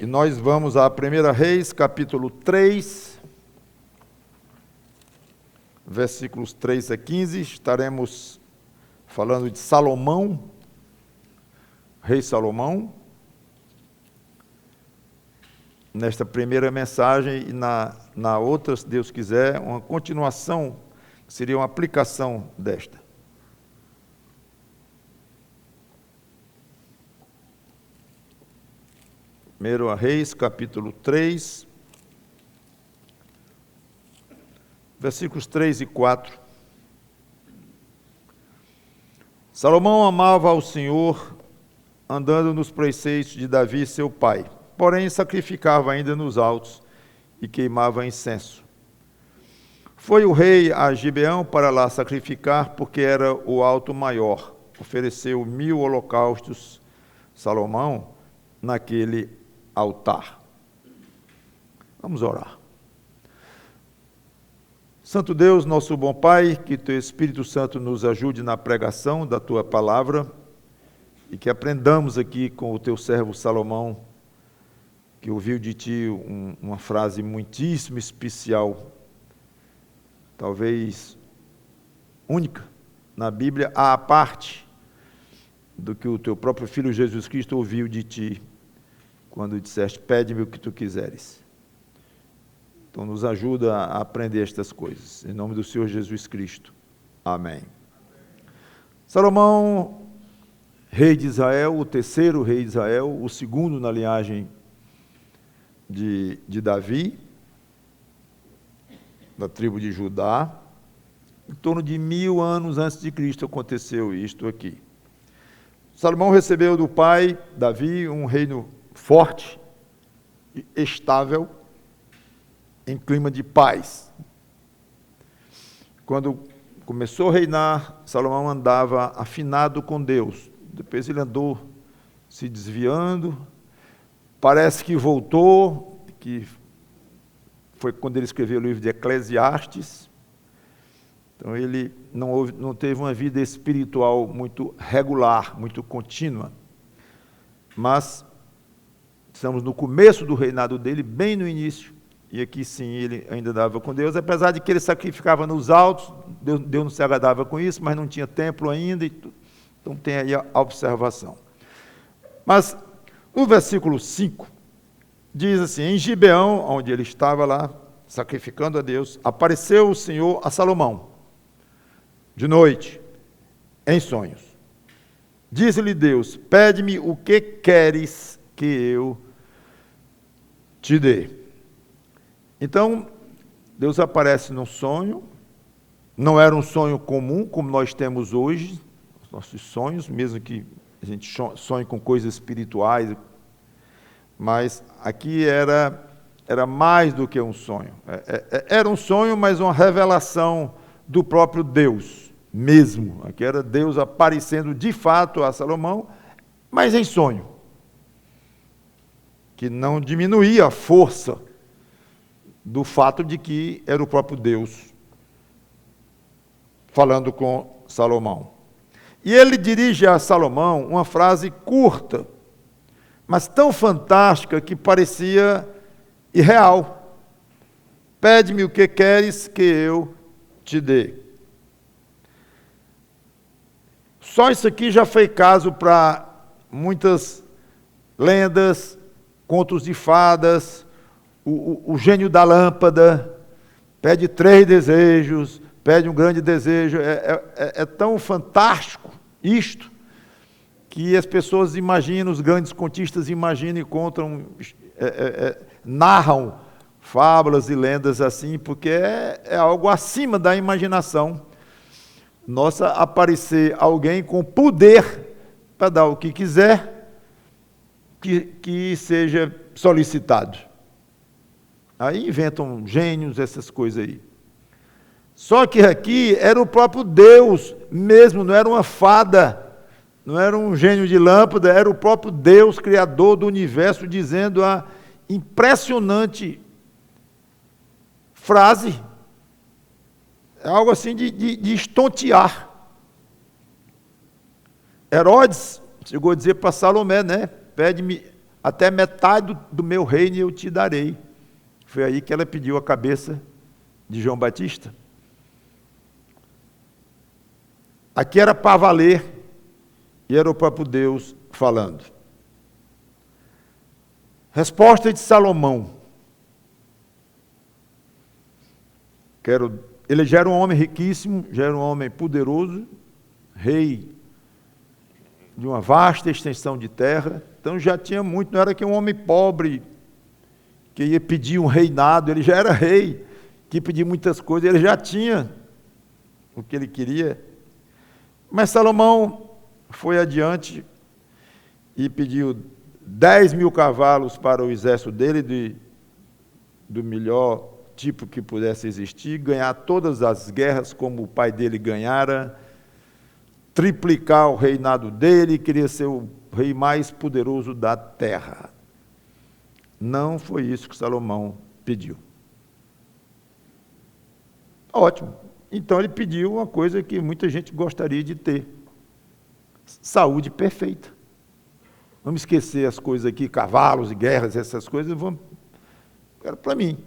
E nós vamos a 1 Reis, capítulo 3, versículos 3 a 15. Estaremos falando de Salomão, rei Salomão, nesta primeira mensagem, e na outra, se Deus quiser, uma continuação, que seria uma aplicação desta. 1 Reis, capítulo 3, versículos 3 e 4. Salomão amava ao Senhor, andando nos preceitos de Davi, seu pai, porém sacrificava ainda nos altos e queimava incenso. Foi o rei a Gibeão para lá sacrificar, porque era o alto maior. Ofereceu 1000 holocaustos, Salomão, naquele altar. Vamos orar. Santo Deus, nosso bom Pai, que Teu Espírito Santo nos ajude na pregação da Tua palavra e que aprendamos aqui com o Teu servo Salomão, que ouviu de Ti uma frase muitíssimo especial, talvez única na Bíblia, à parte do que o Teu próprio Filho Jesus Cristo ouviu de Ti, quando disseste, pede-me o que Tu quiseres. Então nos ajuda a aprender estas coisas, em nome do Senhor Jesus Cristo. Amém. Salomão, rei de Israel, o terceiro rei de Israel, o segundo na linhagem de Davi, da tribo de Judá, em torno de 1000 anos antes de Cristo aconteceu isto aqui. Salomão recebeu do pai, Davi, um reino forte e estável, em clima de paz. Quando começou a reinar, Salomão andava afinado com Deus. Depois ele andou se desviando, parece que voltou, que foi quando ele escreveu o livro de Eclesiastes. Então ele não teve uma vida espiritual muito regular, muito contínua. Mas estamos no começo do reinado dele, bem no início, e aqui sim ele ainda andava com Deus, apesar de que ele sacrificava nos altos, Deus não se agradava com isso, mas não tinha templo ainda, então tem aí a observação. Mas no versículo 5, diz assim, em Gibeão, onde ele estava lá, sacrificando a Deus, apareceu o Senhor a Salomão, de noite, em sonhos. Diz-lhe Deus, pede-me o que queres que eu te dê. Então, Deus aparece num sonho, não era um sonho comum, como nós temos hoje, os nossos sonhos, mesmo que a gente sonhe com coisas espirituais, mas aqui era mais do que um sonho. Era um sonho, mas uma revelação do próprio Deus mesmo. Aqui era Deus aparecendo de fato a Salomão, mas em sonho, que não diminuía a força do fato de que era o próprio Deus falando com Salomão. E ele dirige a Salomão uma frase curta, mas tão fantástica que parecia irreal. Pede-me o que queres que eu te dê. Só isso aqui já foi caso para muitas lendas, contos de fadas, o gênio da lâmpada, pede 3 desejos, pede um grande desejo. É tão fantástico isto, que as pessoas imaginam, os grandes contistas imaginam e contam, narram fábulas e lendas assim, porque é algo acima da imaginação. Nossa, aparecer alguém com poder para dar o que quiser, que seja solicitado. Aí inventam gênios, essas coisas aí. Só que aqui era o próprio Deus mesmo, não era uma fada, não era um gênio de lâmpada, era o próprio Deus, criador do universo, dizendo a impressionante frase. É algo assim de estontear. Herodes chegou a dizer para Salomé, né? Pede-me até metade do meu reino eu te darei. Foi aí que ela pediu a cabeça de João Batista. Aqui era para valer, e era o próprio Deus falando. Resposta de Salomão. Ele já era um homem riquíssimo, já era um homem poderoso, rei de uma vasta extensão de terra, então já tinha muito, não era que um homem pobre que ia pedir um reinado, ele já era rei, que pedia muitas coisas, ele já tinha o que ele queria. Mas Salomão foi adiante e pediu 10.000 cavalos para o exército dele, do melhor tipo que pudesse existir, ganhar todas as guerras como o pai dele ganhara, triplicar o reinado dele, queria ser o rei mais poderoso da terra. Não foi isso que Salomão pediu. Ótimo. Então ele pediu uma coisa que muita gente gostaria de ter: saúde perfeita. Vamos esquecer as coisas aqui, cavalos e guerras, essas coisas, era para mim.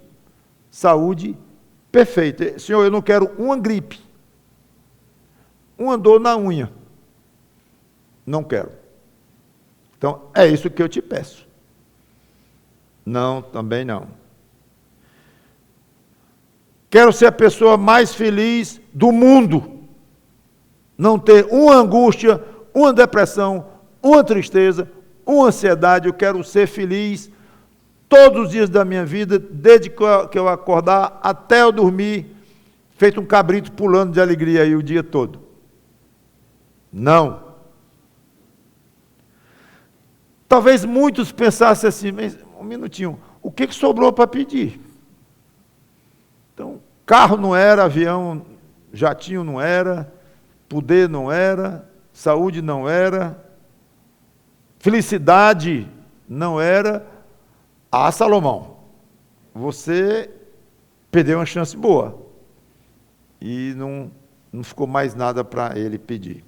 Saúde perfeita. Senhor, eu não quero uma gripe, uma dor na unha. Não quero. Então, é isso que eu te peço. Não, também não. Quero ser a pessoa mais feliz do mundo. Não ter uma angústia, uma depressão, uma tristeza, uma ansiedade. Eu quero ser feliz todos os dias da minha vida, desde que eu acordar até eu dormir, feito um cabrito pulando de alegria aí o dia todo. Não. Talvez muitos pensassem assim, mas um minutinho, o que sobrou para pedir? Então, carro não era, avião, jatinho não era, poder não era, saúde não era, felicidade não era. Ah, Salomão, você perdeu uma chance boa e não ficou mais nada para ele pedir.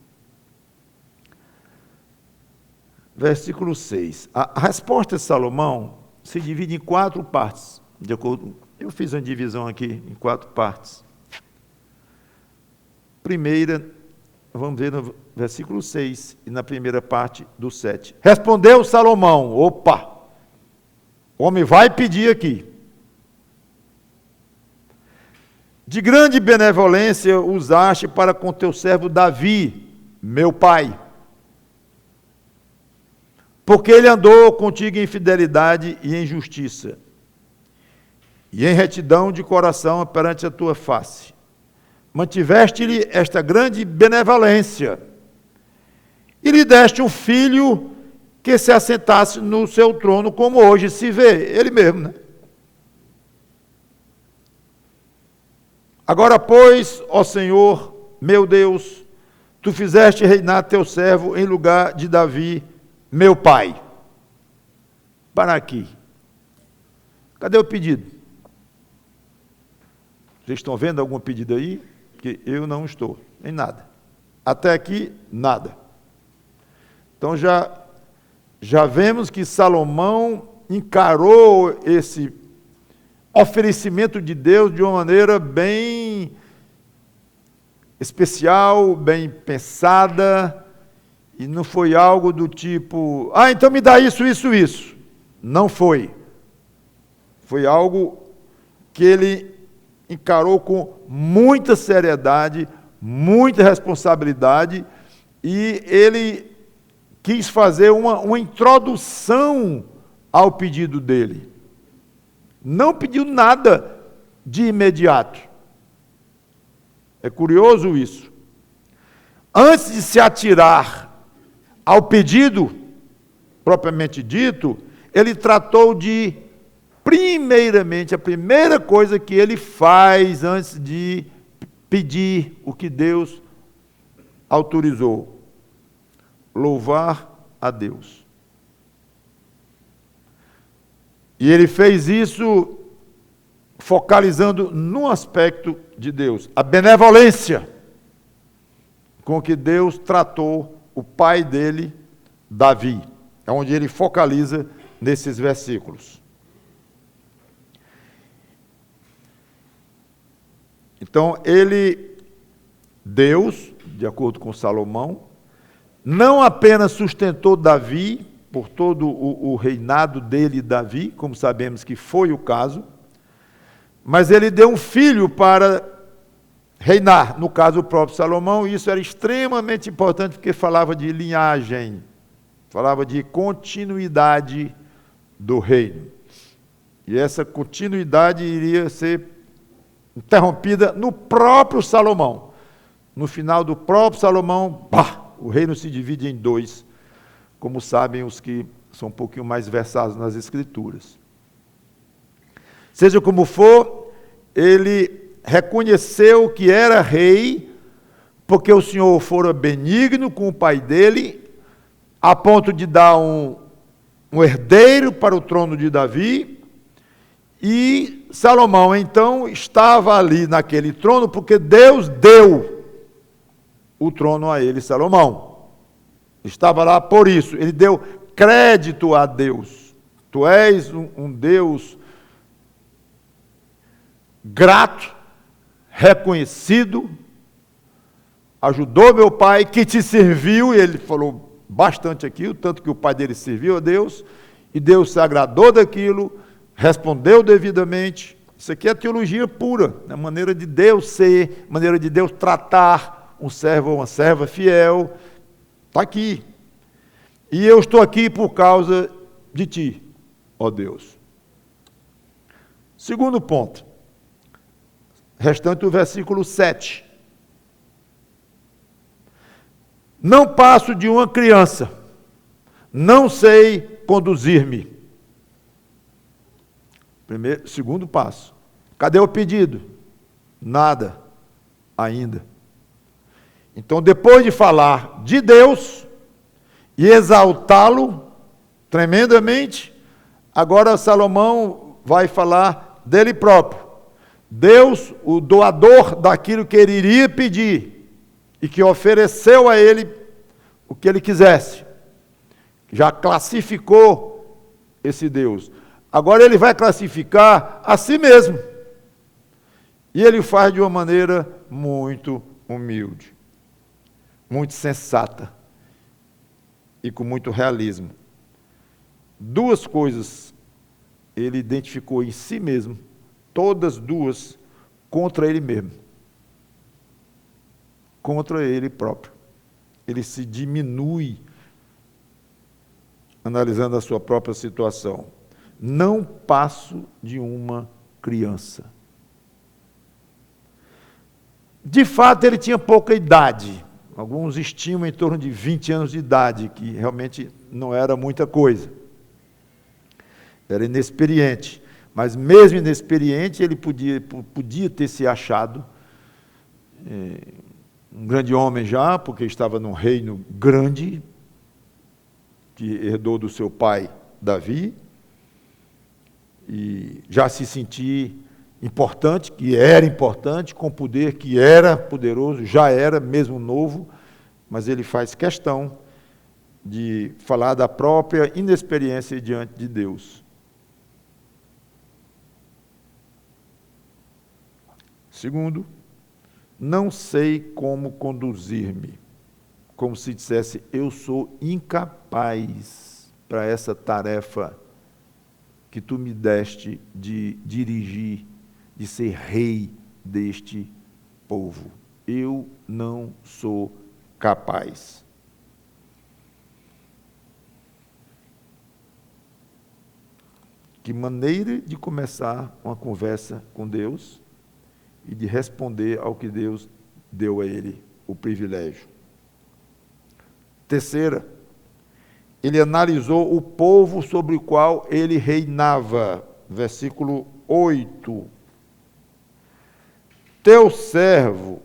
Versículo 6. A resposta de Salomão se divide em 4 partes. De acordo, eu fiz uma divisão aqui em 4 partes. Primeira, vamos ver no versículo 6 e na primeira parte do 7. Respondeu Salomão, opa, o homem vai pedir aqui. De grande benevolência usaste para com teu servo Davi, meu pai, porque ele andou contigo em fidelidade e em justiça, e em retidão de coração perante a tua face. Mantiveste-lhe esta grande benevolência, e lhe deste um filho que se assentasse no seu trono, como hoje se vê, ele mesmo, né? Agora, pois, ó Senhor, meu Deus, tu fizeste reinar teu servo em lugar de Davi, meu pai. Para aqui. Cadê o pedido? Vocês estão vendo algum pedido aí? Que eu não estou, nem nada. Até aqui, nada. Então já vemos que Salomão encarou esse oferecimento de Deus de uma maneira bem especial, bem pensada, e não foi algo do tipo, então me dá isso, isso, isso. Não foi. Foi algo que ele encarou com muita seriedade, muita responsabilidade, e ele quis fazer uma introdução ao pedido dele. Não pediu nada de imediato. É curioso isso. Antes de se atirar ao pedido, propriamente dito, ele tratou de, primeiramente, a primeira coisa que ele faz antes de pedir o que Deus autorizou: louvar a Deus. E ele fez isso focalizando no aspecto de Deus, a benevolência com que Deus tratou o pai dele, Davi. É onde ele focaliza nesses versículos. Então, Deus, de acordo com Salomão, não apenas sustentou Davi, por todo o reinado dele, Davi, como sabemos que foi o caso, mas ele deu um filho para reinar, no caso o próprio Salomão, e isso era extremamente importante porque falava de linhagem, falava de continuidade do reino. E essa continuidade iria ser interrompida no próprio Salomão. No final do próprio Salomão, o reino se divide em dois, como sabem os que são um pouquinho mais versados nas Escrituras. Seja como for, ele reconheceu que era rei, porque o Senhor fora benigno com o pai dele, a ponto de dar um herdeiro para o trono de Davi, e Salomão, então, estava ali naquele trono, porque Deus deu o trono a ele, Salomão. Estava lá por isso, ele deu crédito a Deus. Tu és um Deus grato, reconhecido, ajudou meu pai, que te serviu, e ele falou bastante aqui, o tanto que o pai dele serviu a Deus, e Deus se agradou daquilo, respondeu devidamente. Isso aqui é teologia pura, a maneira de Deus ser, maneira de Deus tratar um servo ou uma serva fiel. Está aqui. E eu estou aqui por causa de ti, ó Deus. Segundo ponto, restante do versículo 7. Não passo de uma criança, não sei conduzir-me. Segundo passo. Cadê o pedido? Nada ainda. Então, depois de falar de Deus e exaltá-lo tremendamente, agora Salomão vai falar dele próprio. Deus, o doador daquilo que ele iria pedir e que ofereceu a ele o que ele quisesse. Já classificou esse Deus. Agora ele vai classificar a si mesmo. E ele faz de uma maneira muito humilde, muito sensata e com muito realismo. Duas coisas ele identificou em si mesmo, todas duas contra ele mesmo, contra ele próprio. Ele se diminui analisando a sua própria situação. Não passo de uma criança. De fato, ele tinha pouca idade. Alguns estimam em torno de 20 anos de idade, que realmente não era muita coisa. Era inexperiente. Mas mesmo inexperiente, ele podia ter se achado um grande homem já, porque estava num reino grande, que herdou do seu pai Davi, e já se sentir importante, que era importante, com poder, que era poderoso, já era, mesmo novo, mas ele faz questão de falar da própria inexperiência diante de Deus. Segundo, não sei como conduzir-me, como se dissesse, eu sou incapaz para essa tarefa que tu me deste de dirigir, de ser rei deste povo. Eu não sou capaz. Que maneira de começar uma conversa com Deus e de responder ao que Deus deu a ele, o privilégio. Terceira, ele analisou o povo sobre o qual ele reinava. Versículo 8. Teu servo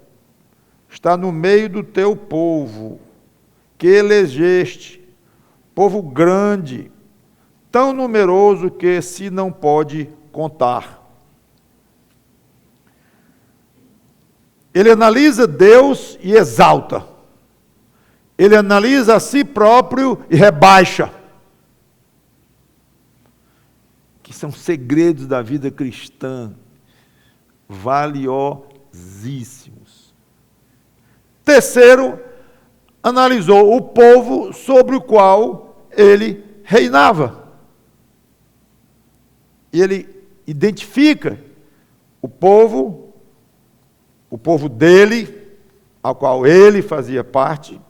está no meio do teu povo, que elegeste, povo grande, tão numeroso que se não pode contar. Ele analisa Deus e exalta. Ele analisa a si próprio e rebaixa. que são segredos da vida cristã, valiosíssimos. Terceiro, analisou o povo sobre o qual ele reinava. E ele identifica o povo dele, ao qual ele fazia parte,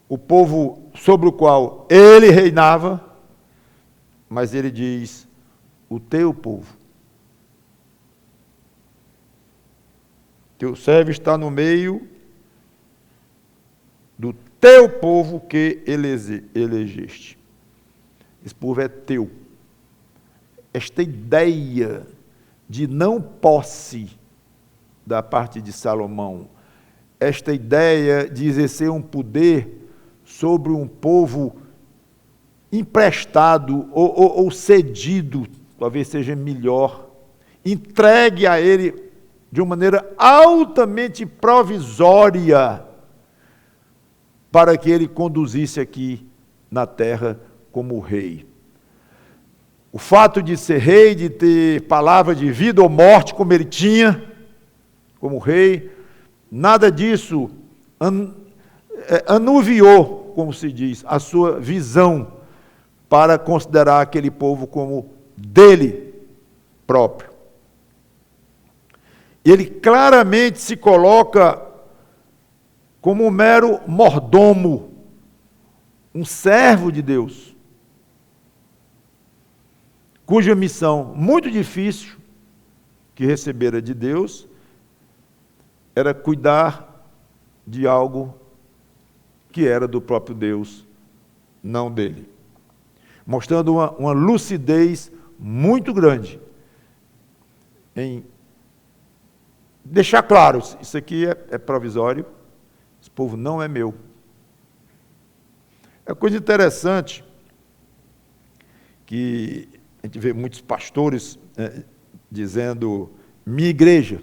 o povo sobre o qual ele reinava, mas ele diz, o teu povo. Teu servo está no meio do teu povo que elegeste. Esse povo é teu. Esta ideia de não posse da parte de Salomão, esta ideia de exercer um poder sobre um povo emprestado ou cedido, talvez seja melhor, entregue a ele de uma maneira altamente provisória, para que ele conduzisse aqui na terra como rei. O fato de ser rei, de ter palavra de vida ou morte, como ele tinha, como rei, nada disso anuviou, como se diz, a sua visão para considerar aquele povo como dele próprio. Ele claramente se coloca como um mero mordomo, um servo de Deus, cuja missão muito difícil que recebera de Deus era cuidar de algo que era do próprio Deus, não dele. Mostrando uma lucidez muito grande em deixar claro, isso aqui é provisório, esse povo não é meu. É coisa interessante que a gente vê muitos pastores dizendo minha igreja,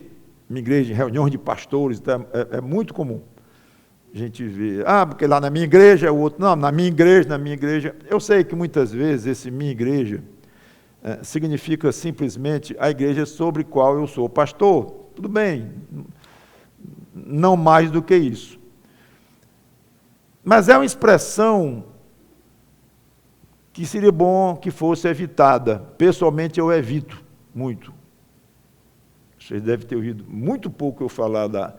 em reuniões de pastores, então é muito comum. A gente vê, porque lá na minha igreja, o outro, não, na minha igreja. Eu sei que muitas vezes esse minha igreja significa simplesmente a igreja sobre a qual eu sou pastor. Tudo bem, não mais do que isso. Mas é uma expressão que seria bom que fosse evitada. Pessoalmente, eu evito muito. Vocês devem ter ouvido muito pouco eu falar da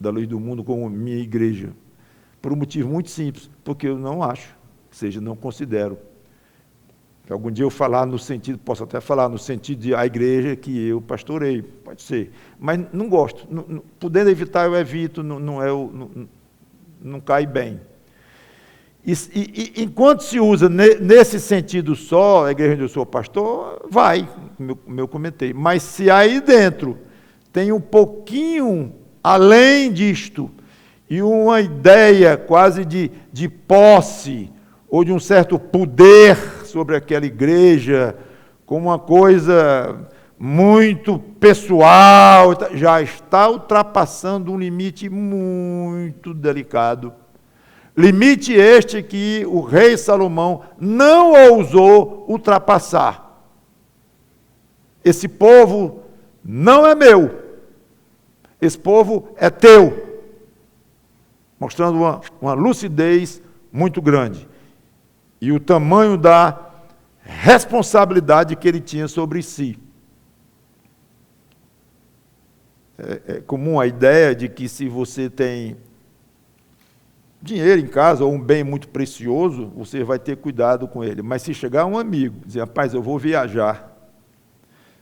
Luz do Mundo como minha igreja. Por um motivo muito simples, porque eu não acho, ou seja, não considero. Que algum dia eu falar no sentido, posso até falar no sentido de a igreja que eu pastorei, pode ser. Mas não gosto. Podendo evitar, eu evito, não cai bem. E enquanto se usa nesse sentido só, a igreja onde eu sou pastor, vai, como eu comentei. Mas se aí dentro tem um pouquinho além disto, e uma ideia quase de posse, ou de um certo poder sobre aquela igreja, como uma coisa muito pessoal, já está ultrapassando um limite muito delicado. Limite este que o rei Salomão não ousou ultrapassar. Esse povo não é meu, esse povo é teu, mostrando uma lucidez muito grande. E o tamanho da responsabilidade que ele tinha sobre si. É comum a ideia de que se você tem dinheiro em casa, ou um bem muito precioso, você vai ter cuidado com ele. Mas se chegar um amigo, dizer, rapaz, eu vou viajar,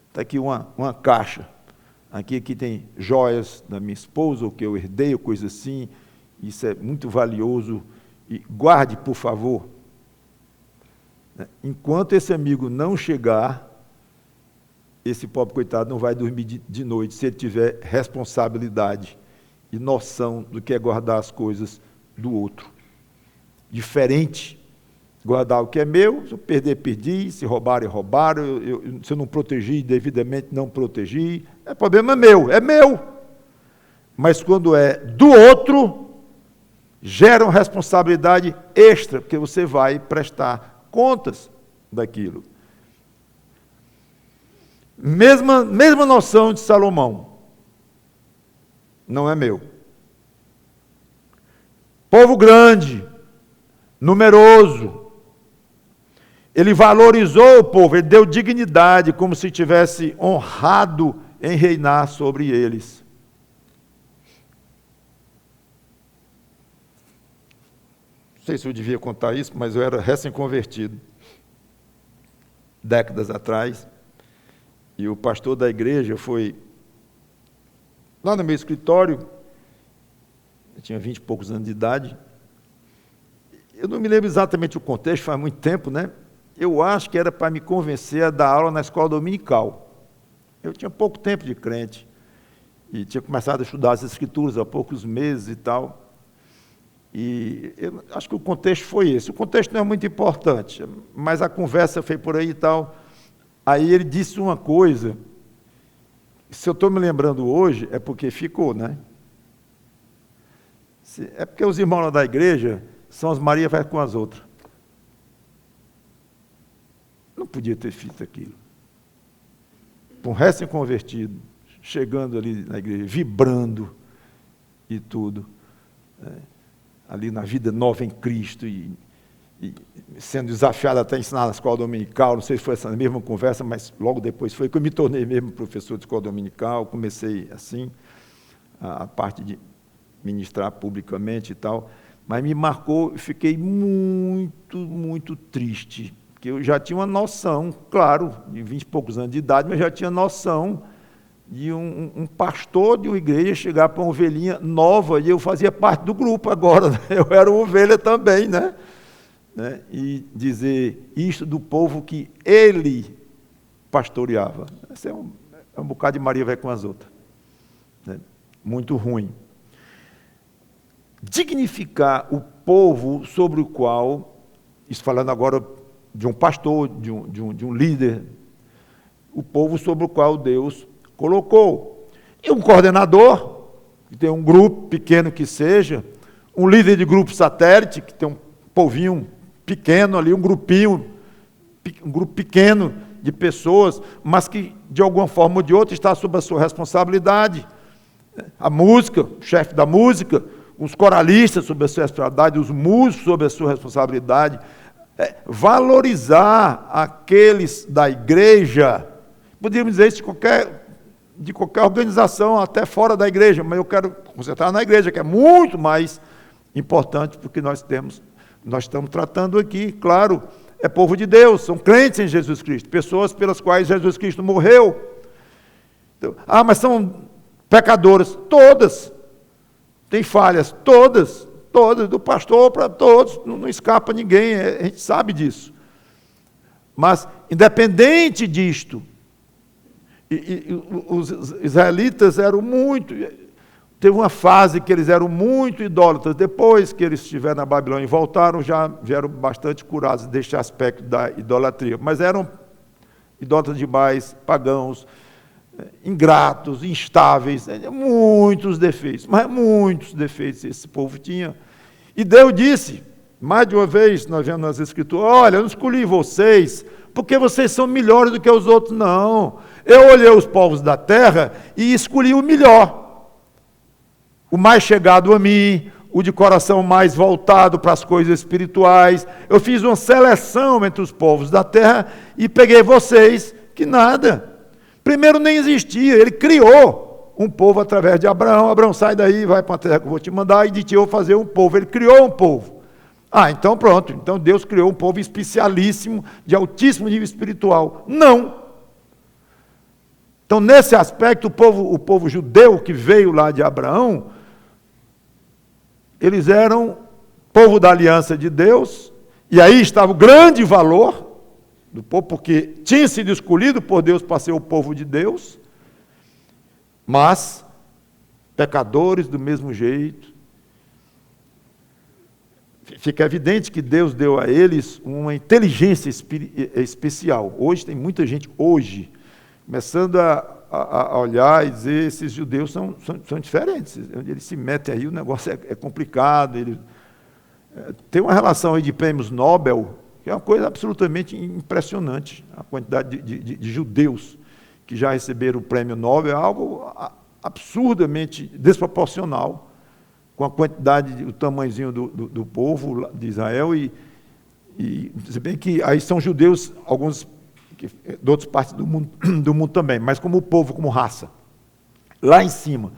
está aqui uma caixa, aqui tem joias da minha esposa, ou que eu herdei, ou coisa assim, isso é muito valioso, e guarde, por favor. Enquanto esse amigo não chegar, esse pobre coitado não vai dormir de noite, se ele tiver responsabilidade e noção do que é guardar as coisas do outro. Diferente, guardar o que é meu, se eu perder, perdi, se roubar, roubaram, se eu não protegi devidamente, não protegi, problema meu, é meu. Mas quando é do outro, gera uma responsabilidade extra, porque você vai prestar contas daquilo. Mesma noção de Salomão. Não é meu. Povo grande, numeroso. Ele valorizou o povo, ele deu dignidade, como se tivesse honrado em reinar sobre eles. Não sei se eu devia contar isso, mas eu era recém-convertido, décadas atrás, e o pastor da igreja foi lá no meu escritório, eu tinha 20 e poucos anos de idade, eu não me lembro exatamente o contexto, faz muito tempo, né? Eu acho que era para me convencer a dar aula na escola dominical. Eu tinha pouco tempo de crente, e tinha começado a estudar as escrituras há poucos meses e tal, e eu acho que o contexto foi esse. O contexto não é muito importante, mas a conversa foi por aí e tal. Aí ele disse uma coisa, se eu estou me lembrando hoje, é porque ficou, né? É porque os irmãos lá da igreja são as Maria vai com as outras. Não podia ter feito aquilo. Um recém-convertido, chegando ali na igreja, vibrando e tudo, ali na vida nova em Cristo, e sendo desafiado até a ensinar na escola dominical. Não sei se foi essa mesma conversa, mas logo depois foi que eu me tornei mesmo professor de escola dominical, comecei assim, a parte de ministrar publicamente e tal, mas me marcou, fiquei muito, muito triste, porque eu já tinha uma noção, claro, de 20 e poucos anos de idade, mas já tinha noção de um pastor de uma igreja chegar para uma ovelhinha nova, e eu fazia parte do grupo agora, né? Eu era uma ovelha também, né? E dizer isto do povo que ele pastoreava. Esse é um bocado de Maria vai com as outras, né? Muito ruim. Dignificar o povo sobre o qual, isso falando agora de um pastor, de um líder, o povo sobre o qual Deus colocou. E um coordenador, que tem um grupo pequeno que seja, um líder de grupo satélite, que tem um povinho pequeno ali, um grupo pequeno de pessoas, mas que de alguma forma ou de outra está sob a sua responsabilidade. A música, o chefe da música, os coralistas sob a sua responsabilidade, os músicos sob a sua responsabilidade. Valorizar aqueles da igreja, poderíamos dizer isso de qualquer organização, até fora da igreja, mas eu quero concentrar na igreja, que é muito mais importante, porque nós estamos tratando aqui, claro, é povo de Deus, são crentes em Jesus Cristo, pessoas pelas quais Jesus Cristo morreu. Então, mas são pecadoras, todas, tem falhas, todas, do pastor para todos, não escapa ninguém, a gente sabe disso. Mas, independente disto, os israelitas eram muito... Teve uma fase que eles eram muito idólatras. Depois que eles estiveram na Babilônia e voltaram, já vieram bastante curados deste aspecto da idolatria. Mas eram idólatras demais, pagãos, ingratos, instáveis, muitos defeitos, mas muitos defeitos esse povo tinha. E Deus disse, mais de uma vez, nós vemos nas Escrituras, olha, eu não escolhi vocês, porque vocês são melhores do que os outros, não. Eu olhei os povos da terra e escolhi o melhor, o mais chegado a mim, o de coração mais voltado para as coisas espirituais. Eu fiz uma seleção entre os povos da terra e peguei vocês, que nada. Primeiro nem existia, ele criou um povo através de Abraão. Abraão, sai daí, vai para a terra que eu vou te mandar, e de ti eu vou fazer um povo. Ele criou um povo. Então pronto, então Deus criou um povo especialíssimo, de altíssimo nível espiritual. Não. Então nesse aspecto, o povo judeu que veio lá de Abraão, eles eram povo da aliança de Deus, e aí estava o grande valor do povo, porque tinha sido escolhido por Deus para ser o povo de Deus, mas pecadores do mesmo jeito. Fica evidente que Deus deu a eles uma inteligência especial. Hoje tem muita gente, começando a olhar e dizer, esses judeus são diferentes, eles se metem aí, o negócio é complicado, tem uma relação aí de prêmios Nobel, que é uma coisa absolutamente impressionante. A quantidade de judeus que já receberam o prêmio Nobel é algo absurdamente desproporcional com a quantidade, o tamanhozinho do povo de Israel, e se bem que aí são judeus, alguns de outras partes do mundo também, mas como povo, como raça, lá em cima.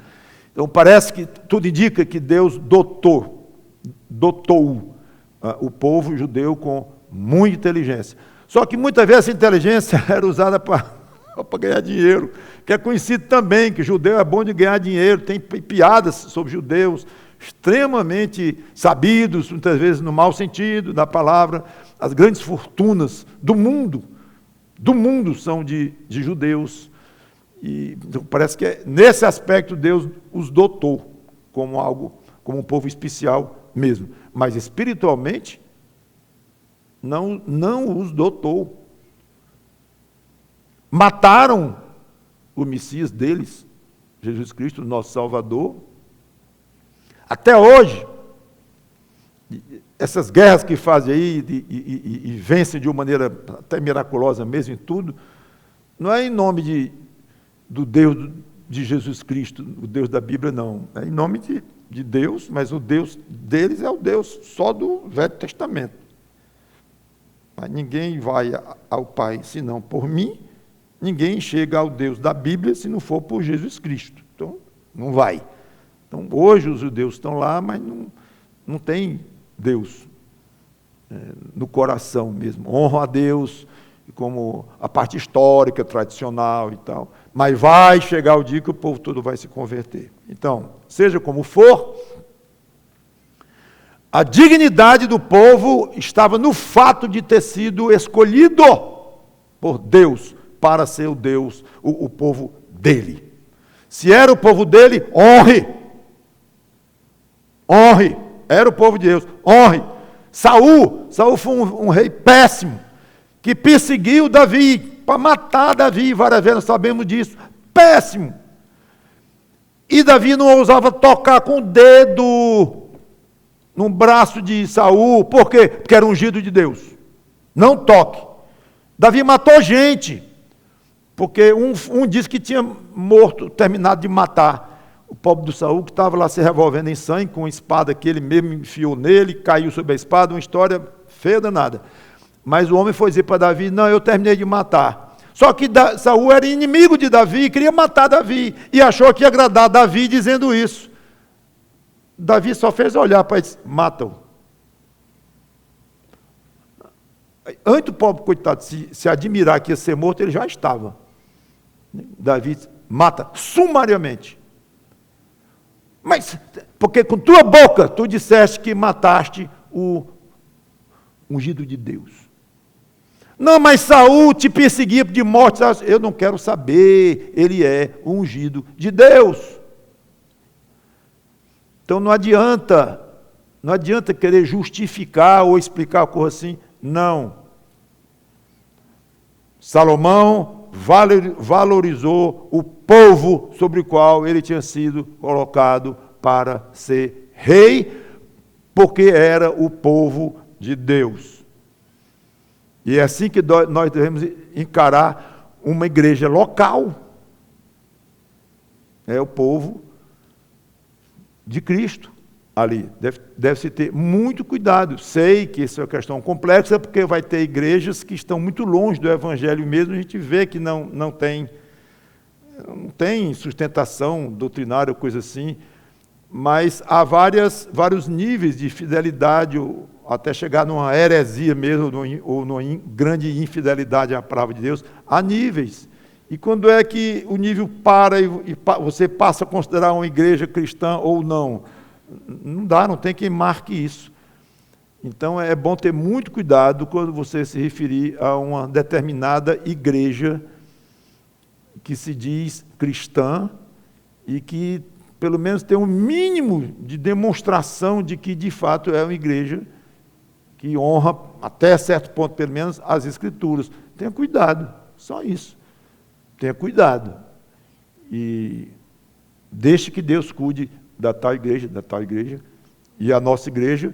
Então parece que tudo indica que Deus dotou o povo judeu com muita inteligência. Só que muitas vezes essa inteligência era usada para ganhar dinheiro, que é conhecido também que judeu é bom de ganhar dinheiro, tem piadas sobre judeus, extremamente sabidos, muitas vezes no mau sentido da palavra. As grandes fortunas do mundo são de judeus. E então, parece que nesse aspecto Deus os dotou como um povo especial mesmo. Mas espiritualmente, não os dotou. Mataram o Messias deles, Jesus Cristo, nosso Salvador. Até hoje, essas guerras que fazem aí e vencem de uma maneira até miraculosa mesmo em tudo, não é em nome do Deus de Jesus Cristo, o Deus da Bíblia, não. É em nome de Deus, mas o Deus deles é o Deus só do Velho Testamento. Mas ninguém vai ao Pai senão por mim, ninguém chega ao Deus da Bíblia se não for por Jesus Cristo. Então, não vai. Então, hoje os judeus estão lá, mas não tem Deus no coração mesmo. Honram a Deus como a parte histórica, tradicional e tal. Mas vai chegar o dia que o povo todo vai se converter. Então, seja como for, a dignidade do povo estava no fato de ter sido escolhido por Deus para ser o Deus, o povo dele. Se era o povo dele, honre. Honre. Era o povo de Deus. Honre. Saul foi um rei péssimo, que perseguiu Davi, para matar Davi, várias vezes nós sabemos disso. Péssimo. E Davi não ousava tocar com o dedo no braço de Saul. Por quê? Porque era ungido de Deus. Não toque. Davi matou gente, porque um disse que tinha terminado de matar o pobre do Saul, que estava lá se revolvendo em sangue, com a espada que ele mesmo enfiou nele, caiu sobre a espada, uma história feia danada. Mas o homem foi dizer para Davi, não, eu terminei de matar. Só que Saul era inimigo de Davi, queria matar Davi, e achou que ia agradar Davi dizendo isso. Davi só fez olhar para ele e disse, mata-o. Antes do pobre coitado se admirar que ia ser morto, ele já estava. Davi mata sumariamente. Mas, porque com tua boca tu disseste que mataste o ungido de Deus. Não, mas Saul te perseguia de morte. Eu não quero saber, ele é o ungido de Deus. Então não adianta querer justificar ou explicar a coisa assim. Não. Salomão valorizou o povo sobre o qual ele tinha sido colocado para ser rei, porque era o povo de Deus. E é assim que nós devemos encarar uma igreja local. É o povo de Cristo ali. Deve-se ter muito cuidado. Sei que isso é uma questão complexa, porque vai ter igrejas que estão muito longe do Evangelho mesmo, a gente vê que não tem sustentação doutrinária, coisa assim, mas há vários níveis de fidelidade, até chegar numa heresia mesmo, ou numa grande infidelidade à palavra de Deus. Há níveis. E quando é que o nível para e você passa a considerar uma igreja cristã ou não? Não dá, não tem quem marque isso. Então é bom ter muito cuidado quando você se referir a uma determinada igreja que se diz cristã e que pelo menos tem um mínimo de demonstração de que de fato é uma igreja que honra, até certo ponto pelo menos, as Escrituras. Tenha cuidado, só isso. Tenha cuidado. E deixe que Deus cuide da tal igreja, e a nossa igreja,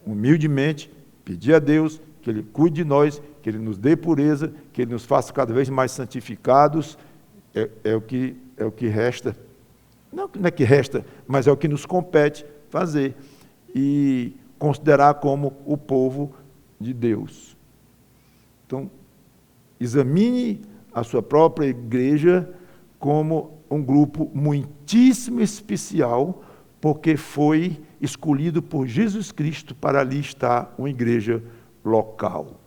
humildemente, pedir a Deus que Ele cuide de nós, que Ele nos dê pureza, que Ele nos faça cada vez mais santificados, é o que resta. Não é que resta, mas é o que nos compete fazer. E considerar como o povo de Deus. Então, examine a sua própria igreja como um grupo muitíssimo especial, porque foi escolhido por Jesus Cristo para ali estar uma igreja local.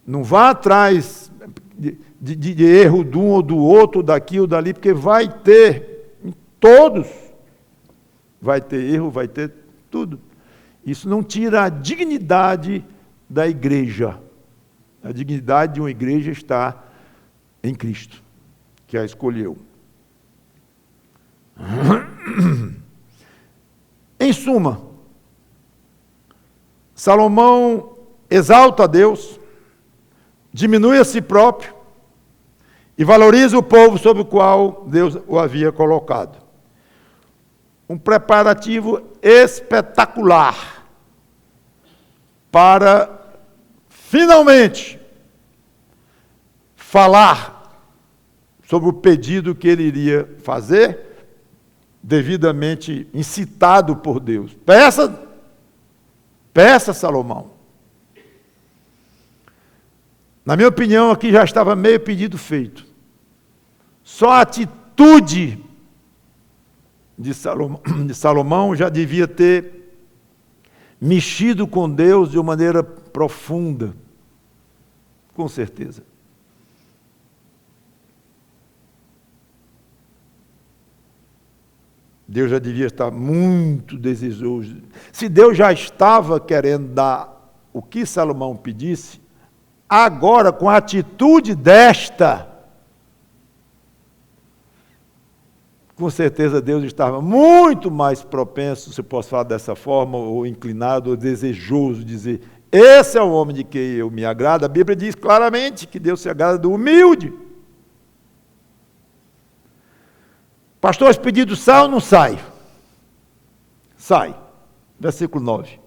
Não vá atrás de erro de um ou do outro, daqui ou dali, porque vai ter, em todos, vai ter erro, vai ter tudo. Isso não tira a dignidade da igreja. A dignidade de uma igreja está em Cristo, que a escolheu. Em suma, Salomão exalta a Deus, diminui a si próprio e valoriza o povo sobre o qual Deus o havia colocado. Um preparativo espetacular para finalmente falar sobre o pedido que ele iria fazer, devidamente incitado por Deus. Peça, Salomão. Na minha opinião, aqui já estava meio pedido feito. Só a atitude de Salomão já devia ter mexido com Deus de uma maneira profunda, com certeza. Deus já devia estar muito desejoso. Se Deus já estava querendo dar o que Salomão pedisse, agora com a atitude desta, com certeza Deus estava muito mais propenso, se eu posso falar dessa forma, ou inclinado, ou desejoso, de dizer, esse é o homem de quem eu me agrado. A Bíblia diz claramente que Deus se agrada do humilde. Pastor, esse pedido sai ou não sai? Sai. Versículo 9.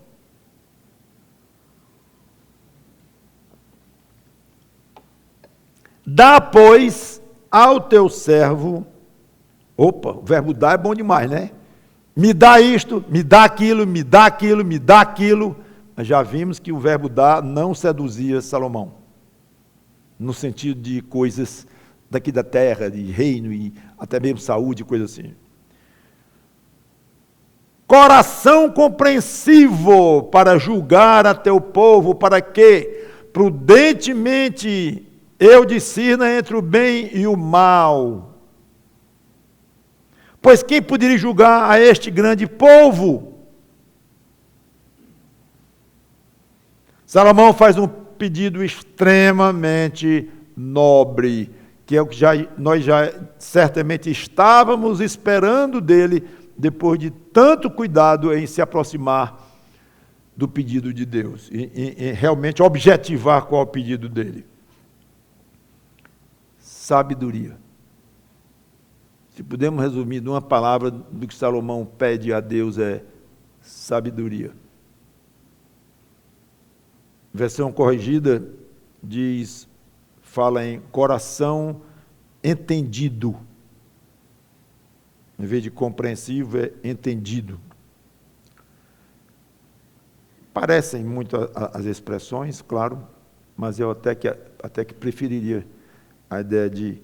Dá, pois, ao teu servo... Opa, o verbo dar é bom demais, né? Me dá isto, me dá aquilo, me dá aquilo, me dá aquilo. Mas já vimos que o verbo dar não seduzia Salomão. No sentido de coisas daqui da terra, de reino e até mesmo saúde, coisa assim. Coração compreensivo para julgar a teu povo, para que prudentemente eu discirna entre o bem e o mal. Pois quem poderia julgar a este grande povo? Salomão faz um pedido extremamente nobre, que é o que nós já certamente estávamos esperando dele, depois de tanto cuidado em se aproximar do pedido de Deus, e realmente objetivar qual é o pedido dele. Sabedoria. Se pudermos resumir numa palavra, do que Salomão pede a Deus é sabedoria. Versão corrigida fala em coração entendido. Em vez de compreensivo, é entendido. Parecem muito as expressões, claro, mas eu até que preferiria a ideia de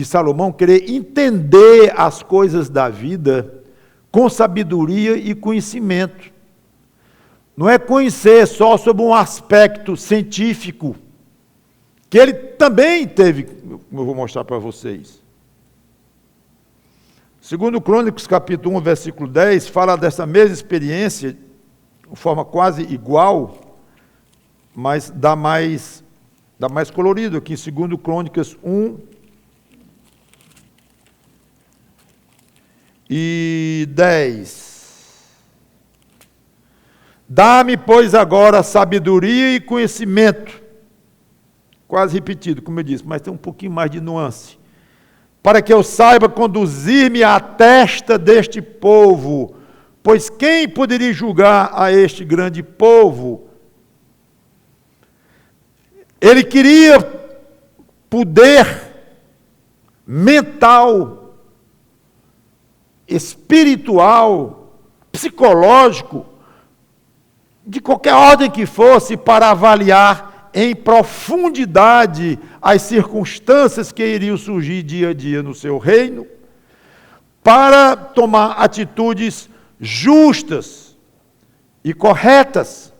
Salomão querer entender as coisas da vida com sabedoria e conhecimento. Não é conhecer só sobre um aspecto científico, que ele também teve, como eu vou mostrar para vocês. Segundo Crônicas, capítulo 1, versículo 10, fala dessa mesma experiência, de forma quase igual, mas dá mais colorido aqui, segundo Crônicas 1 e 10. Dá-me, pois, agora sabedoria e conhecimento. Quase repetido, como eu disse, mas tem um pouquinho mais de nuance. Para que eu saiba conduzir-me à testa deste povo, Pois quem poderia julgar a este grande povo? Ele queria poder mental, espiritual, psicológico, de qualquer ordem que fosse, para avaliar em profundidade as circunstâncias que iriam surgir dia a dia no seu reino, para tomar atitudes justas e corretas.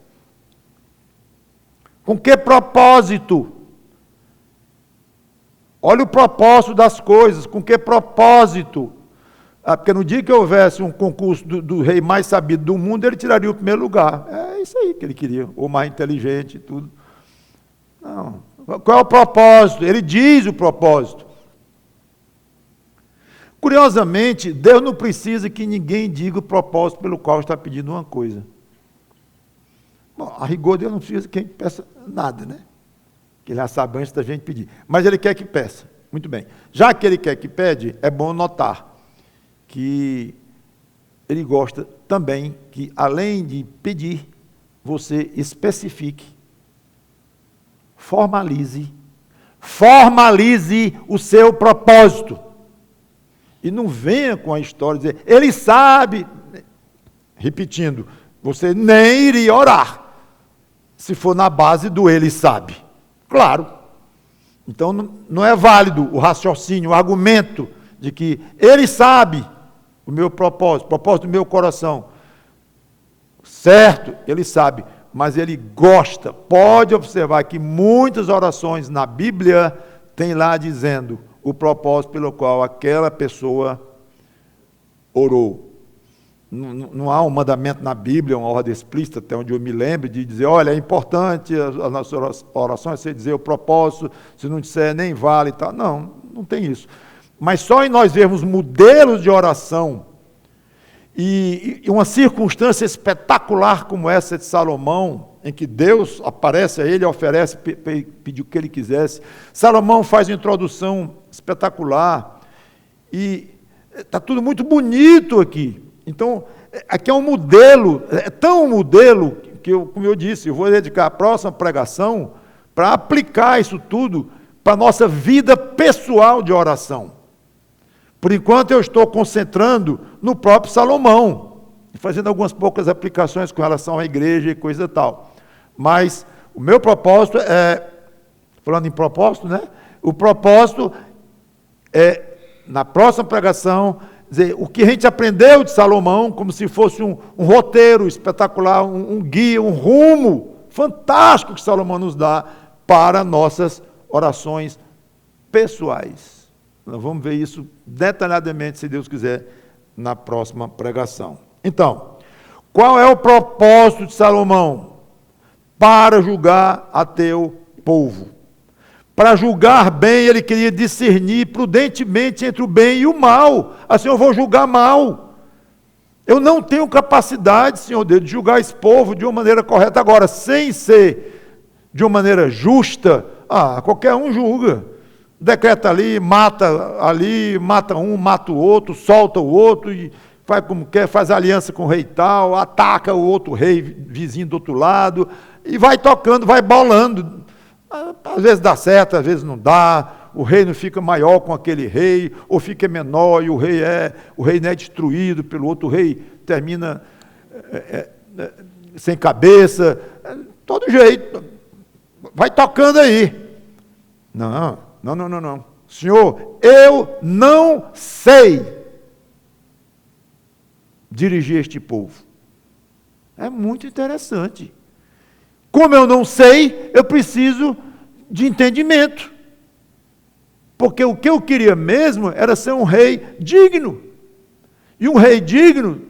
Com que propósito? Olha o propósito das coisas, com que propósito? Porque no dia que houvesse um concurso do rei mais sabido do mundo, ele tiraria o primeiro lugar. É isso aí que ele queria, o mais inteligente e tudo. Não. Qual é o propósito? Ele diz o propósito. Curiosamente, Deus não precisa que ninguém diga o propósito pelo qual está pedindo uma coisa. Bom, a rigor, Deus não precisa que a gente peça nada, né? Que ele já sabe antes da gente pedir. Mas ele quer que peça. Muito bem. Já que ele quer que pede, é bom notar que ele gosta também que, além de pedir, você especifique, formalize o seu propósito. E não venha com a história de dizer, ele sabe, repetindo, você nem iria orar, se for na base do ele sabe. Claro. Então não é válido o raciocínio, o argumento de que ele sabe o meu propósito, o propósito do meu coração. Certo, ele sabe, mas ele gosta. Pode observar que muitas orações na Bíblia tem lá dizendo o propósito pelo qual aquela pessoa orou. Não há um mandamento na Bíblia, uma ordem explícita, até onde eu me lembro, de dizer, olha, é importante as nossas orações, você dizer o propósito, se não disser nem vale e tal. Não tem isso. Mas só em nós vermos modelos de oração e uma circunstância espetacular como essa de Salomão, em que Deus aparece a ele, oferece, pediu o que ele quisesse. Salomão faz uma introdução espetacular e está tudo muito bonito aqui. Então, aqui é um modelo, é tão um modelo que, como eu disse, eu vou dedicar a próxima pregação para aplicar isso tudo para a nossa vida pessoal de oração. Por enquanto eu estou concentrando no próprio Salomão, fazendo algumas poucas aplicações com relação à igreja e coisa e tal. Mas o meu propósito é, falando em propósito, né? O propósito é, na próxima pregação, dizer, o que a gente aprendeu de Salomão, como se fosse um roteiro espetacular, um guia, um rumo fantástico que Salomão nos dá para nossas orações pessoais. Nós vamos ver isso detalhadamente, se Deus quiser, na próxima pregação. Então, qual é o propósito de Salomão? Para julgar a teu povo. Para julgar bem, ele queria discernir prudentemente entre o bem e o mal. Assim, eu vou julgar mal. Eu não tenho capacidade, Senhor Deus, de julgar esse povo de uma maneira correta. Agora, sem ser de uma maneira justa, qualquer um julga. Decreta ali, mata um, mata o outro, solta o outro, e faz como quer, faz aliança com o rei tal, ataca o outro rei vizinho do outro lado, e vai tocando, vai bolando. Às vezes dá certo, às vezes não dá, o reino fica maior com aquele rei, ou fica menor, e o rei não é destruído pelo outro rei, termina sem cabeça, todo jeito, vai tocando aí. Não. Senhor, eu não sei dirigir este povo. É muito interessante. Como eu não sei, eu preciso de entendimento. Porque o que eu queria mesmo era ser um rei digno. E um rei digno,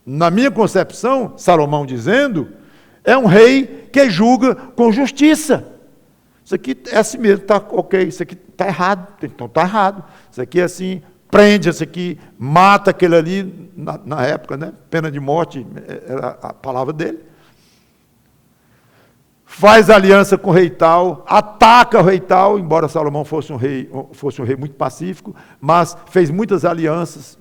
na minha concepção, Salomão dizendo, é um rei que julga com justiça. Isso aqui é assim mesmo, está ok, isso aqui está errado, então está errado. Isso aqui é assim, prende, isso aqui mata aquele ali, na época, né? Pena de morte era a palavra dele. Faz aliança com o rei tal, ataca o rei tal, embora Salomão fosse um rei muito pacífico, mas fez muitas alianças.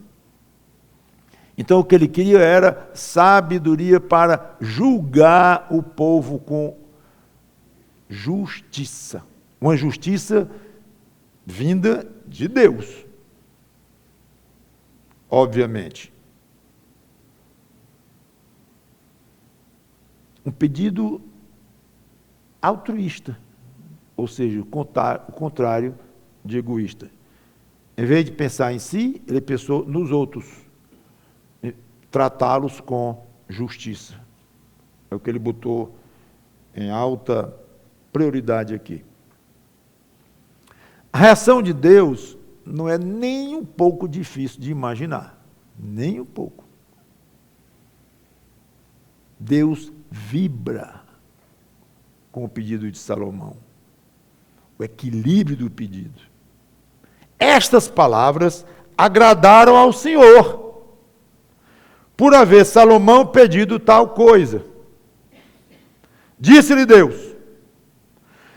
Então, o que ele queria era sabedoria para julgar o povo com justiça. Uma justiça vinda de Deus, obviamente. Um pedido altruísta, ou seja, o contrário de egoísta. Em vez de pensar em si, ele pensou nos outros, tratá-los com justiça. É o que ele botou em alta prioridade aqui. A reação de Deus não é nem um pouco difícil de imaginar, nem um pouco. Deus vibra com o pedido de Salomão, o equilíbrio do pedido. Estas palavras agradaram ao Senhor, por haver Salomão pedido tal coisa. Disse-lhe Deus: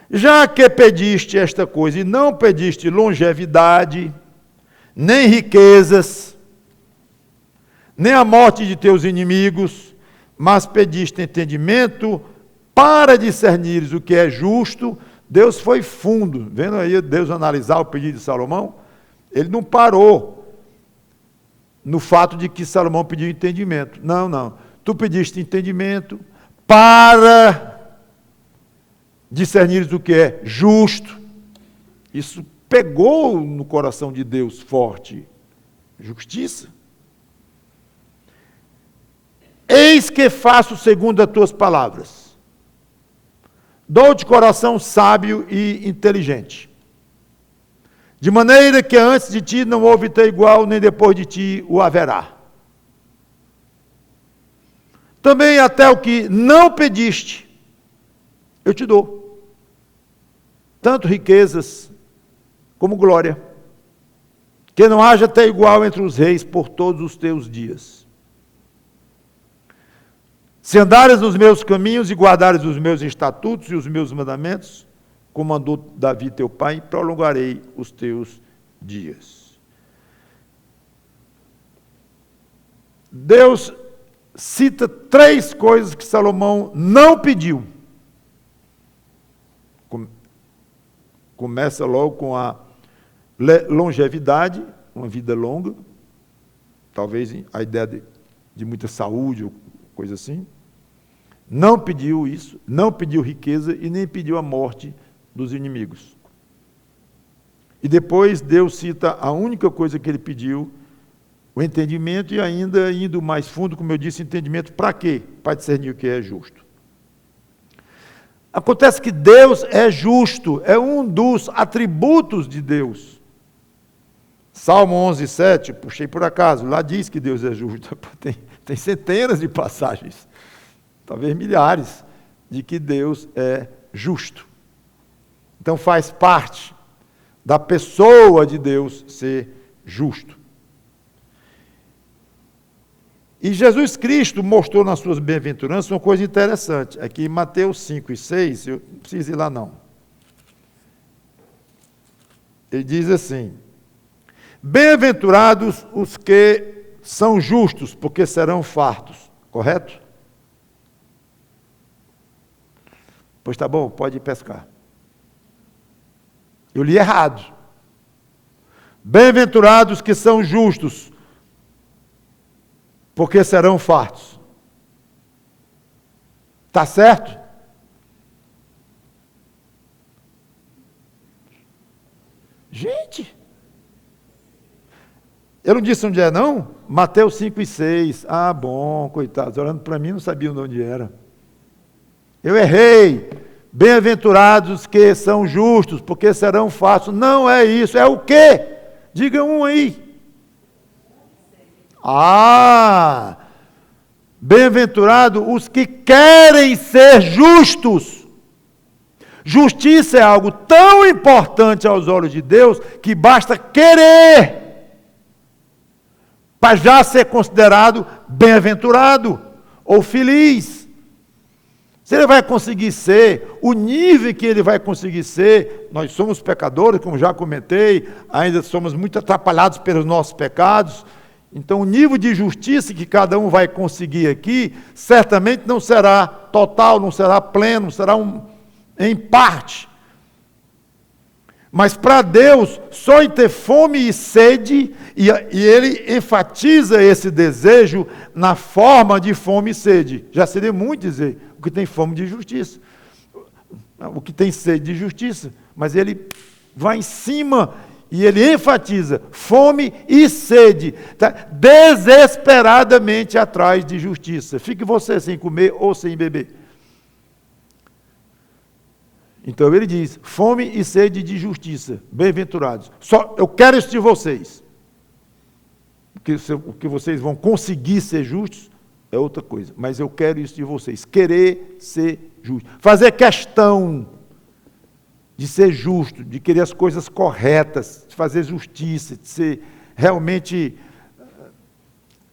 já que pediste esta coisa e não pediste longevidade, nem riquezas, nem a morte de teus inimigos, mas pediste entendimento para discernires o que é justo. Deus foi fundo, vendo aí Deus analisar o pedido de Salomão, ele não parou no fato de que Salomão pediu entendimento. Não. Tu pediste entendimento para discernires o que é justo. Isso pegou no coração de Deus forte. Justiça. Eis que faço segundo as tuas palavras. Dou-te coração sábio e inteligente, de maneira que antes de ti não houve teu igual, nem depois de ti o haverá. Também até o que não pediste, eu te dou, tanto riquezas como glória, que não haja teu igual entre os reis por todos os teus dias. Se andares nos meus caminhos e guardares os meus estatutos e os meus mandamentos, como mandou Davi teu pai, prolongarei os teus dias. Deus cita 3 coisas que Salomão não pediu. Começa logo com a longevidade, uma vida longa, talvez a ideia de muita saúde ou coisa assim. Não pediu isso, não pediu riqueza e nem pediu a morte dos inimigos. E depois Deus cita a única coisa que ele pediu, o entendimento, e ainda indo mais fundo, como eu disse, entendimento para quê? Para discernir o que é justo. Acontece que Deus é justo, é um dos atributos de Deus. Salmo 11:7, puxei por acaso, lá diz que Deus é justo, tem centenas de passagens, talvez milhares, de que Deus é justo. Então faz parte da pessoa de Deus ser justo. E Jesus Cristo mostrou nas suas bem-aventuranças uma coisa interessante. Aqui em Mateus 5 e 6, eu não preciso ir lá não. Ele diz assim: bem-aventurados os que são justos, porque serão fartos. Correto? Pois tá bom, pode ir pescar. Eu li errado. Bem-aventurados que são justos, porque serão fartos. Está certo? Gente, eu não disse onde é não? Mateus 5 e 6. Ah, bom, coitados, olhando para mim não sabiam de onde era. Eu errei. Bem-aventurados que são justos, porque serão fartos. Não é isso, é o quê? Diga um aí. Ah, bem-aventurado os que querem ser justos. Justiça é algo tão importante aos olhos de Deus que basta querer para já ser considerado bem-aventurado ou feliz. Se ele vai conseguir ser, o nível que ele vai conseguir ser, nós somos pecadores, como já comentei, ainda somos muito atrapalhados pelos nossos pecados, Então, o nível de justiça que cada um vai conseguir aqui, certamente não será total, não será pleno, será em parte. Mas para Deus, só em ter fome e sede, e ele enfatiza esse desejo na forma de fome e sede. Já seria muito dizer o que tem fome de justiça, o que tem sede de justiça, mas ele vai em cima e ele enfatiza fome e sede, tá? Desesperadamente atrás de justiça. Fique você sem comer ou sem beber. Então ele diz, fome e sede de justiça, bem-aventurados. Só eu quero isso de vocês. O que vocês vão conseguir ser justos é outra coisa, mas eu quero isso de vocês, querer ser justo. Fazer questão de ser justo, de querer as coisas corretas, de fazer justiça, de ser realmente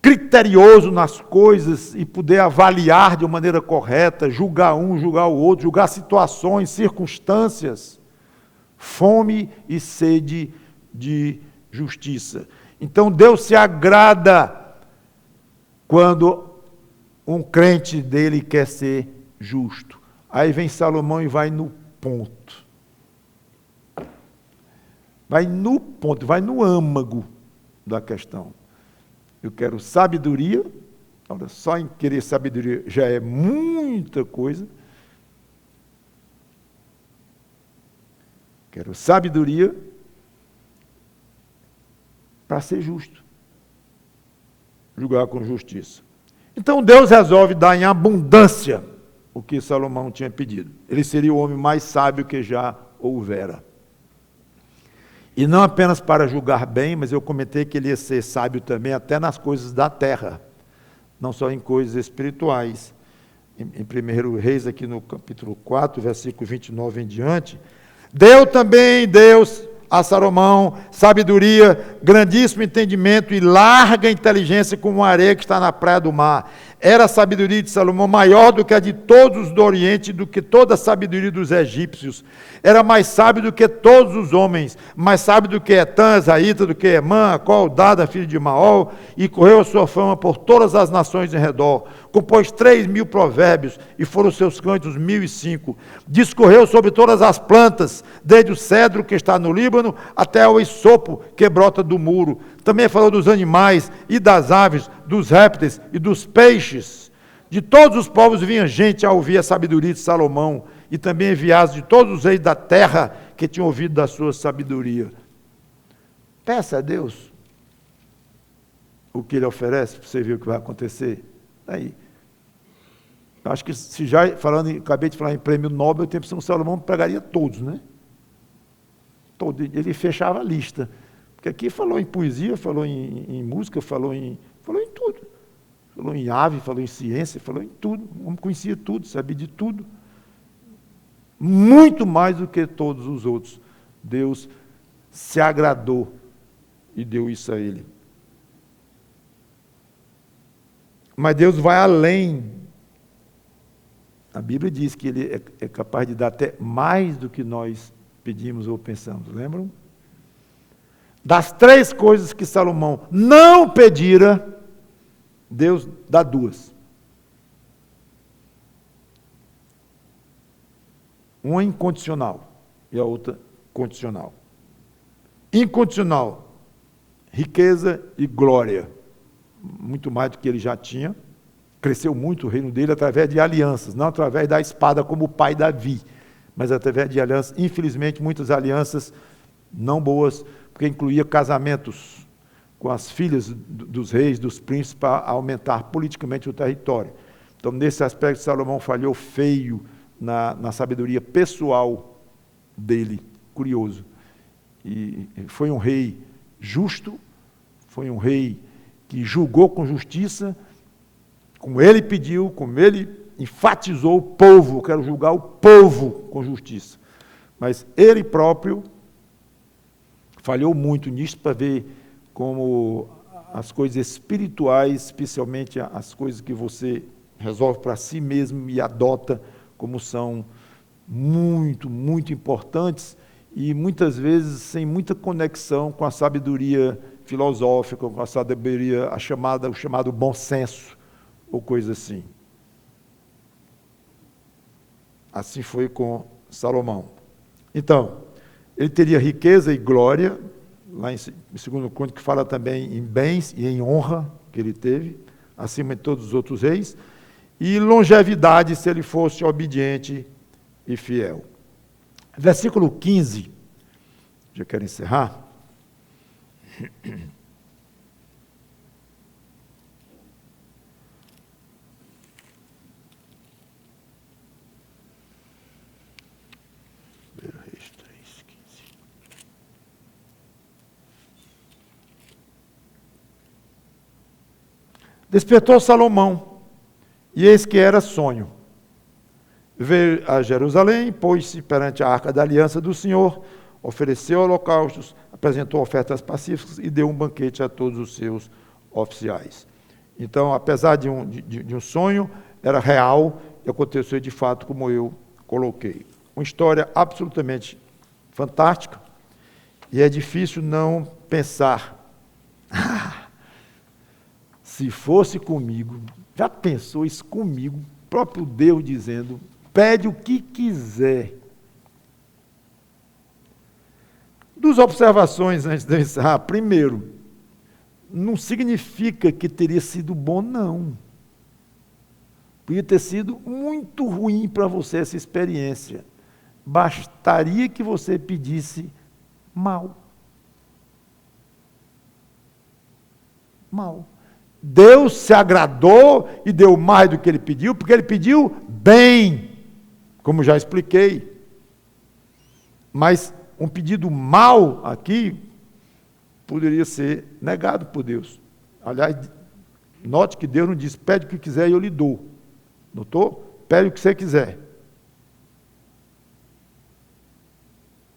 criterioso nas coisas e poder avaliar de uma maneira correta, julgar um, julgar o outro, julgar situações, circunstâncias. Fome e sede de justiça. Então Deus se agrada quando um crente dele quer ser justo. Aí vem Salomão e vai no ponto. Vai no ponto, vai no âmago da questão. Eu quero sabedoria, olha, só em querer sabedoria já é muita coisa. Quero sabedoria para ser justo, julgar com justiça. Então Deus resolve dar em abundância o que Salomão tinha pedido. Ele seria o homem mais sábio que já houvera. E não apenas para julgar bem, mas eu comentei que ele ia ser sábio também até nas coisas da terra, não só em coisas espirituais. Em 1 Reis, aqui no capítulo 4, versículo 29 em diante, deu também Deus a Salomão sabedoria, grandíssimo entendimento e larga inteligência como a areia que está na praia do mar. Era a sabedoria de Salomão maior do que a de todos do Oriente, do que toda a sabedoria dos egípcios. Era mais sábio do que todos os homens, mais sábio do que Etã, Zaíta, do que Emã, Acol, Dada, filho de Maol, e correu a sua fama por todas as nações em redor. Compôs 3.000 provérbios, e foram seus cânticos 1.005. Discorreu sobre todas as plantas, desde o cedro que está no Líbano, até o isopo que brota do muro. Também falou dos animais e das aves, dos répteis e dos peixes. De todos os povos vinha gente a ouvir a sabedoria de Salomão, e também enviados de todos os reis da terra que tinham ouvido da sua sabedoria. Peça a Deus o que ele oferece, para você ver o que vai acontecer. Aí. Eu acho que se já acabei de falar em prêmio Nobel, o tempo de São Salomão pegaria todos, né? Ele fechava a lista. Porque aqui falou em poesia, falou em música, falou em tudo. Falou em ave, falou em ciência, falou em tudo. O homem conhecia tudo, sabia de tudo. Muito mais do que todos os outros. Deus se agradou e deu isso a ele. Mas Deus vai além. A Bíblia diz que ele é capaz de dar até mais do que nós pedimos ou pensamos, lembram? Das 3 coisas que Salomão não pedira, Deus dá 2. Uma incondicional e a outra condicional. Incondicional, riqueza e glória. Muito mais do que ele já tinha. Cresceu muito o reino dele através de alianças, não através da espada como o pai Davi, mas através de alianças. Infelizmente, muitas alianças não boas, porque incluía casamentos com as filhas dos reis, dos príncipes, para aumentar politicamente o território. Então, nesse aspecto, Salomão falhou feio na sabedoria pessoal dele, curioso. E foi um rei justo, foi um rei que julgou com justiça, como ele pediu, como ele enfatizou o povo. Eu quero julgar o povo com justiça. Mas ele próprio falhou muito nisso, para ver como as coisas espirituais, especialmente as coisas que você resolve para si mesmo e adota, como são muito, muito importantes e muitas vezes sem muita conexão com a sabedoria filosófica, com a sabedoria, o chamado bom senso, ou coisa assim. Assim foi com Salomão. Então, ele teria riqueza e glória, lá em 2 Crônicas, que fala também em bens e em honra que ele teve, acima de todos os outros reis, e longevidade se ele fosse obediente e fiel. Versículo 15, já quero encerrar. Despertou Salomão, e eis que era sonho. Veio a Jerusalém, pôs-se perante a arca da aliança do Senhor, ofereceu holocaustos, apresentou ofertas pacíficas e deu um banquete a todos os seus oficiais. Então, apesar de um sonho, era real e aconteceu de fato como eu coloquei. Uma história absolutamente fantástica, e é difícil não pensar. Se fosse comigo, já pensou isso comigo? O próprio Deus dizendo, pede o que quiser. Duas observações antes de eu encerrar. Primeiro, não significa que teria sido bom, não. Podia ter sido muito ruim para você essa experiência. Bastaria que você pedisse mal. Mal. Deus se agradou e deu mais do que ele pediu, porque ele pediu bem, como já expliquei. Mas um pedido mal aqui poderia ser negado por Deus. Aliás, note que Deus não diz, pede o que quiser e eu lhe dou. Notou? Pede o que você quiser.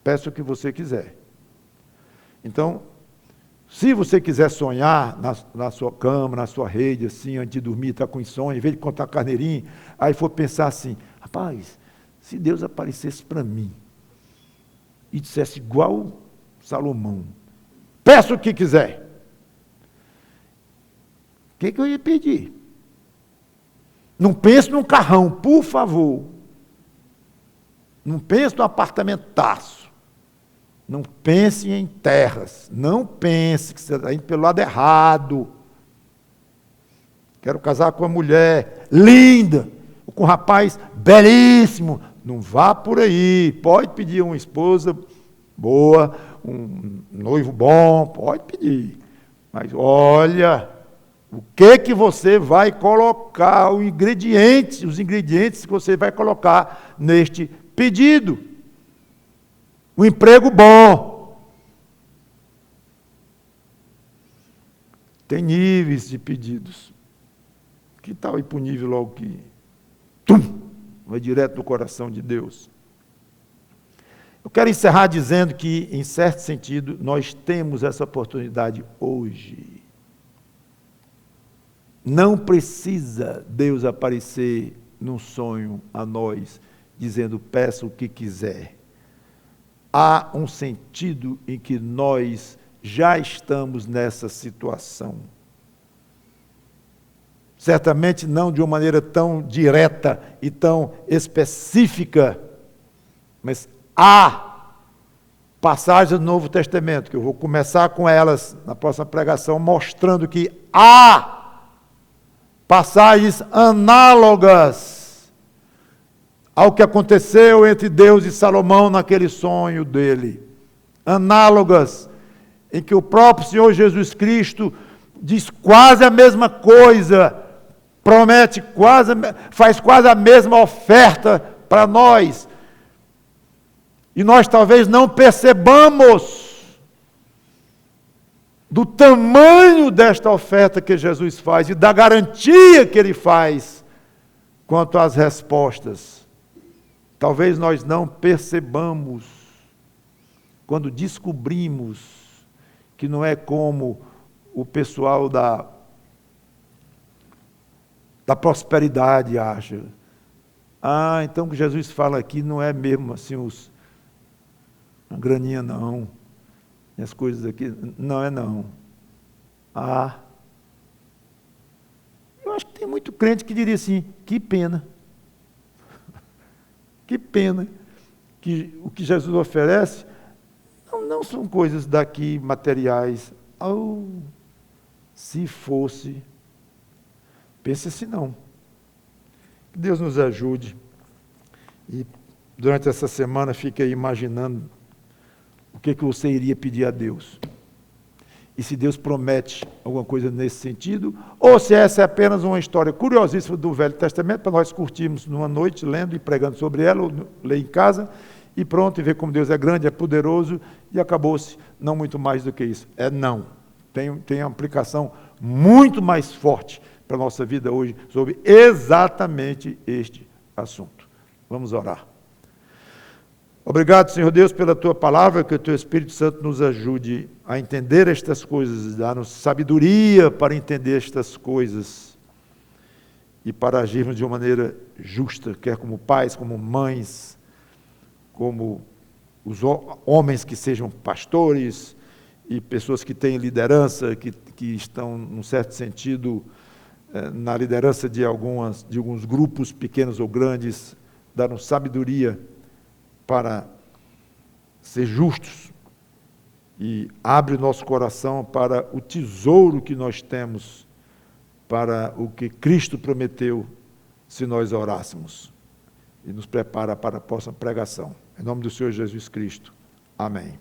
Peça o que você quiser. Então, se você quiser sonhar na sua cama, na sua rede, assim, antes de dormir, está com insônia, em vez de contar carneirinho, aí for pensar assim, rapaz, se Deus aparecesse para mim e dissesse igual Salomão, peça o que quiser, o que eu ia pedir? Não pense num carrão, por favor. Não pense num apartamentaço. Não pense em terras. Não pense que você está indo pelo lado errado. Quero casar com uma mulher linda, ou com um rapaz belíssimo. Não vá por aí. Pode pedir uma esposa boa, um noivo bom, pode pedir. Mas olha, o que você vai colocar, os ingredientes que você vai colocar neste pedido. Um emprego bom. Tem níveis de pedidos. Que tal ir para o nível logo que vai direto no coração de Deus? Eu quero encerrar dizendo que, em certo sentido, nós temos essa oportunidade hoje. Não precisa Deus aparecer num sonho a nós, dizendo, peça o que quiser. Há um sentido em que nós já estamos nessa situação. Certamente não de uma maneira tão direta e tão específica, mas há passagens do Novo Testamento, que eu vou começar com elas na próxima pregação, mostrando que há passagens análogas ao que aconteceu entre Deus e Salomão naquele sonho dele. Análogas, em que o próprio Senhor Jesus Cristo diz quase a mesma coisa, promete faz quase a mesma oferta para nós. E nós talvez não percebamos do tamanho desta oferta que Jesus faz e da garantia que ele faz quanto às respostas. Talvez nós não percebamos quando descobrimos que não é como o pessoal da prosperidade acha. Então o que Jesus fala aqui não é mesmo assim a graninha não. As coisas aqui, não é não. Ah, eu acho que tem muito crente que diria assim, que pena. Que pena que o que Jesus oferece não são coisas daqui materiais. Se fosse, pense assim não. Que Deus nos ajude. E durante essa semana fique aí imaginando o que você iria pedir a Deus. E se Deus promete alguma coisa nesse sentido, ou se essa é apenas uma história curiosíssima do Velho Testamento, para nós curtirmos numa noite, lendo e pregando sobre ela, ou ler em casa, e pronto, e ver como Deus é grande, é poderoso, e acabou-se, não muito mais do que isso. Não. Tem uma aplicação muito mais forte para a nossa vida hoje, sobre exatamente este assunto. Vamos orar. Obrigado, Senhor Deus, pela Tua palavra, que o Teu Espírito Santo nos ajude a entender estas coisas, dar-nos sabedoria para entender estas coisas e para agirmos de uma maneira justa, quer como pais, como mães, como os homens que sejam pastores e pessoas que têm liderança, que estão, num certo sentido, na liderança de alguns grupos pequenos ou grandes, dar-nos sabedoria para ser justos e abre o nosso coração para o tesouro que nós temos, para o que Cristo prometeu se nós orássemos, e nos prepara para a próxima pregação. Em nome do Senhor Jesus Cristo. Amém.